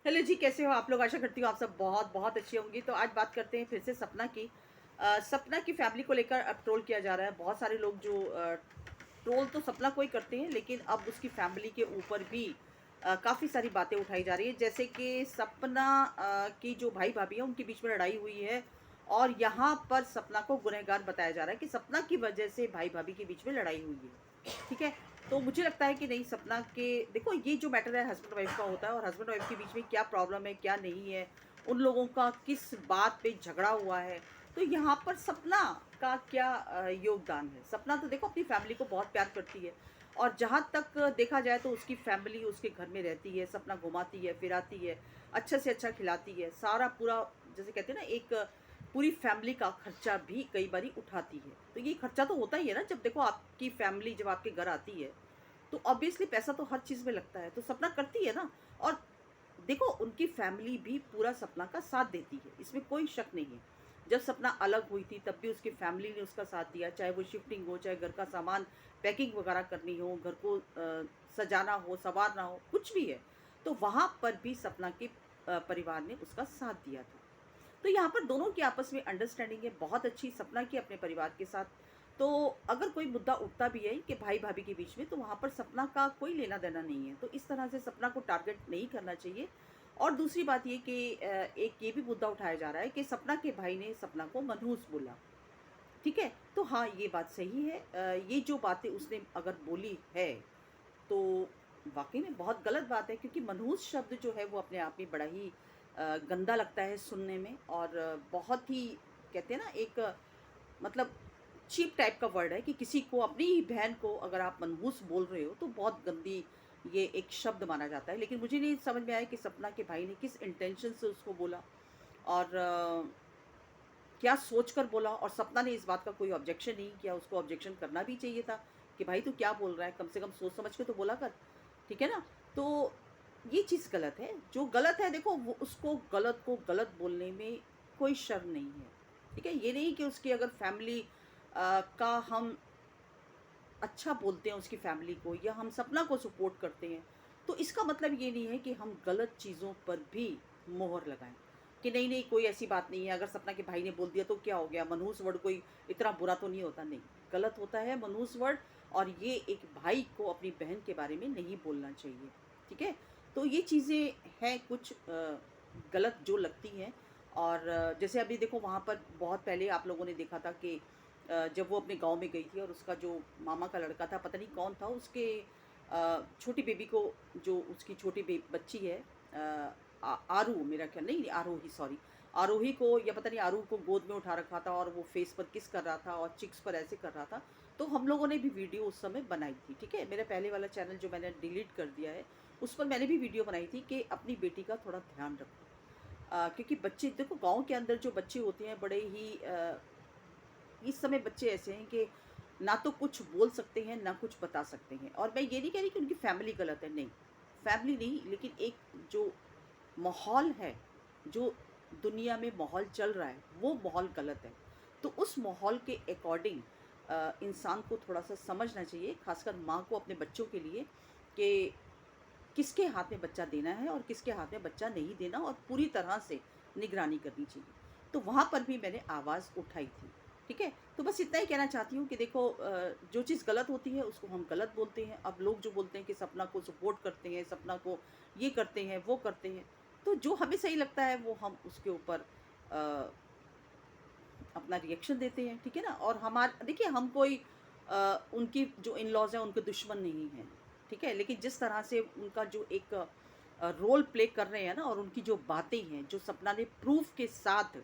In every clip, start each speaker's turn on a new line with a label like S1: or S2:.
S1: Hello जी, कैसे हो आप लोग? आशा करती हूँ आप सब बहुत बहुत अच्छे होंगे। तो आज बात करते हैं फिर से सपना की। सपना की फैमिली को लेकर अब ट्रोल किया जा रहा है। बहुत सारे लोग जो ट्रोल तो सपना को ही करते हैं, लेकिन अब उसकी फैमिली के ऊपर भी काफ़ी सारी बातें उठाई जा रही है। जैसे कि सपना की जो भाई भाभी है उनके बीच में लड़ाई हुई है, और यहाँ पर सपना को गुनहगार बताया जा रहा है कि सपना की वजह से भाई भाभी के बीच में लड़ाई हुई है। ठीक है? तो मुझे लगता है कि नहीं, सपना के देखो, ये जो मैटर है हस्बैंड वाइफ का होता है, और हस्बैंड वाइफ के बीच में क्या प्रॉब्लम है क्या नहीं है, उन लोगों का किस बात पे झगड़ा हुआ है, तो यहाँ पर सपना का क्या योगदान है। सपना तो देखो अपनी फैमिली को बहुत प्यार करती है, और जहाँ तक देखा जाए तो उसकी फैमिली उसके घर में रहती है, सपना घुमाती है फिराती है, अच्छा से अच्छा खिलाती है, सारा पूरा, जैसे कहते हैं ना, एक पूरी फैमिली का खर्चा भी कई बारी उठाती है। तो ये खर्चा तो होता ही है ना, जब देखो आपकी फैमिली जब आपके घर आती है तो ऑब्वियसली पैसा तो हर चीज़ में लगता है, तो सपना करती है ना। और देखो उनकी फैमिली भी पूरा सपना का साथ देती है, इसमें कोई शक नहीं है। जब सपना अलग हुई थी तब भी उसकी फैमिली ने उसका साथ दिया, चाहे वो शिफ्टिंग हो, चाहे घर का सामान पैकिंग वगैरह करनी हो, घर को सजाना हो, संवारना हो, कुछ भी है, तो वहाँ पर भी सपना के परिवार ने उसका साथ दिया था। तो यहाँ पर दोनों की आपस में अंडरस्टैंडिंग है बहुत अच्छी, सपना की अपने परिवार के साथ। तो अगर कोई मुद्दा उठता भी है कि भाई भाभी के बीच में, तो वहाँ पर सपना का कोई लेना देना नहीं है, तो इस तरह से सपना को टारगेट नहीं करना चाहिए। और दूसरी बात ये कि एक ये भी मुद्दा उठाया जा रहा है कि सपना के भाई ने सपना को मनहूस बोला। ठीक है? तो हाँ, ये बात सही है। ये जो बातें उसने अगर बोली है, तो वाक़ई में बहुत गलत बात है, क्योंकि मनहूस शब्द जो है वो अपने आप में बड़ा ही गंदा लगता है सुनने में, और बहुत ही, कहते हैं ना, एक मतलब चीप टाइप का वर्ड है कि किसी को, अपनी ही बहन को अगर आप मनहूस बोल रहे हो तो बहुत गंदी ये एक शब्द माना जाता है। लेकिन मुझे नहीं समझ में आया कि सपना के भाई ने किस इंटेंशन से उसको बोला, और क्या सोचकर बोला, और सपना ने इस बात का कोई ऑब्जेक्शन नहीं किया। उसको ऑब्जेक्शन करना भी चाहिए था कि भाई तू क्या बोल रहा है, कम से कम सोच समझ के तो बोला कर। ठीक है ना? तो ये चीज़ गलत है। जो गलत है, देखो, वो उसको गलत को गलत बोलने में कोई शर्म नहीं है। ठीक है? ये नहीं कि उसकी अगर फैमिली का हम अच्छा बोलते हैं उसकी फैमिली को, या हम सपना को सपोर्ट करते हैं, तो इसका मतलब ये नहीं है कि हम गलत चीज़ों पर भी मोहर लगाएँ, कि नहीं, नहीं कोई ऐसी बात नहीं है, अगर सपना के भाई ने बोल दिया तो क्या हो गया, मनहूस वर्ड कोई इतना बुरा तो नहीं होता। नहीं, गलत होता है मनहूस वर्ड, और ये एक भाई को अपनी बहन के बारे में नहीं बोलना चाहिए। ठीक है? तो ये चीज़ें हैं कुछ गलत जो लगती हैं। और जैसे अभी देखो, वहाँ पर बहुत पहले आप लोगों ने देखा था कि जब वो अपने गाँव में गई थी, और उसका जो मामा का लड़का था, पता नहीं कौन था, उसके छोटी बेबी को, जो उसकी छोटी बच्ची है, आरू, मेरा ख्याल, नहीं नहीं, आरोही, सॉरी, आरोही को, या पता नहीं आरू को गोद में उठा रखा था, और वो फेस पर किस कर रहा था और चिक्स पर ऐसे कर रहा था। तो हम लोगों ने भी वीडियो उस समय बनाई थी। ठीक है? मेरा पहले वाला चैनल जो मैंने डिलीट कर दिया है, उस पर मैंने भी वीडियो बनाई थी कि अपनी बेटी का थोड़ा ध्यान रखो। क्योंकि बच्चे, देखो, गाँव के अंदर जो बच्चे होते हैं बड़े ही इस समय बच्चे ऐसे हैं कि ना तो कुछ बोल सकते हैं, ना कुछ बता सकते हैं। और मैं ये नहीं कह रही कि उनकी फैमिली गलत है, नहीं, फैमिली नहीं, लेकिन एक जो माहौल है, जो दुनिया में माहौल चल रहा है, वो माहौल गलत है। तो उस माहौल के अकॉर्डिंग इंसान को थोड़ा-सा समझना चाहिए, खासकर माँ को अपने बच्चों के लिए, कि किसके हाथ में बच्चा देना है और किसके हाथ में बच्चा नहीं देना, और पूरी तरह से निगरानी करनी चाहिए। तो वहाँ पर भी मैंने आवाज़ उठाई थी। ठीक है? तो बस इतना ही कहना चाहती हूँ कि देखो, जो चीज़ गलत होती है उसको हम गलत बोलते हैं। अब लोग जो बोलते हैं कि सपना को सपोर्ट करते हैं, सपना को ये करते हैं, वो करते हैं, तो जो हमें सही लगता है वो हम उसके ऊपर अ, अपना रिएक्शन देते हैं। ठीक है ना? और देखिए, हम कोई उनकी जो इन-लॉज़ हैं उनके दुश्मन नहीं हैं। ठीक है? लेकिन जिस तरह से उनका जो एक रोल प्ले कर रहे हैं ना, और उनकी जो बातें हैं, जो सपना ने प्रूफ़ के साथ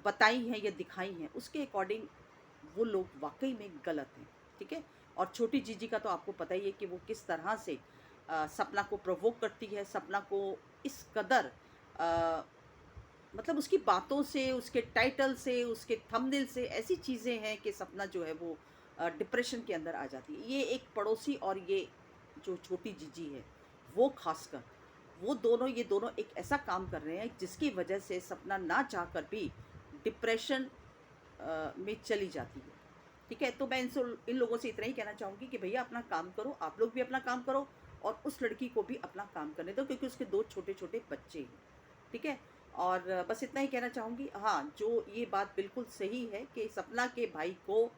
S1: बताई हैं या दिखाई हैं, उसके अकॉर्डिंग वो लोग वाक़ई में गलत हैं। ठीक है? और छोटी जीजी का तो आपको पता ही है कि वो किस तरह से सपना को प्रोवोक करती है, सपना को इस कदर अ, मतलब उसकी बातों से, उसके टाइटल से, उसके थंबनेल से ऐसी चीज़ें हैं कि सपना जो है वो डिप्रेशन के अंदर आ जाती है। ये एक पड़ोसी, और ये जो छोटी जीजी है, वो ख़ासकर, ये दोनों एक ऐसा काम कर रहे हैं जिसकी वजह से सपना ना चाहकर भी डिप्रेशन में चली जाती है। ठीक है? तो मैं इन लोगों से इतना ही कहना चाहूँगी कि भैया अपना काम करो, आप लोग भी अपना काम करो, और उस लड़की को भी अपना काम करने दो, क्योंकि उसके 2 छोटे-छोटे बच्चे हैं, ठीक है? और बस इतना ही कहना चाहूँगी। हाँ, जो ये बात बिल्कुल सही है कि सपना के भाई को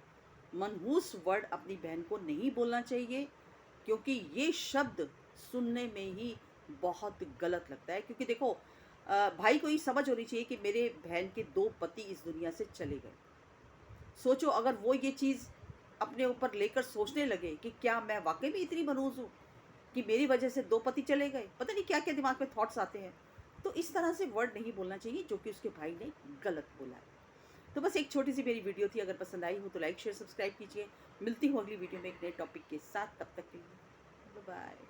S1: मनहूस वर्ड अपनी बहन को नहीं बोलना चाहिए, क्योंकि ये शब्द सुनने में ही बहुत गलत लगता है। क्योंकि देखो, भाई को ये समझ होनी चाहिए कि मेरे बहन के 2 पति इस दुनिया से चले गए। सोचो, अगर वो ये चीज़ अपने ऊपर लेकर सोचने लगे कि क्या मैं वाक़ई में इतनी मनहूस हूँ कि मेरी वजह से 2 पति चले गए। पता नहीं क्या-क्या दिमाग में थॉट्स आते हैं। तो इस तरह से वर्ड नहीं बोलना चाहिए जो कि उसके भाई ने गलत बोला है। तो बस एक छोटी-सी मेरी वीडियो थी, अगर पसंद आई हो तो लाइक, शेयर, सब्सक्राइब कीजिए। मिलती हूँ अगली वीडियो में एक नए टॉपिक के साथ, तब तक के लिए बाय बाय।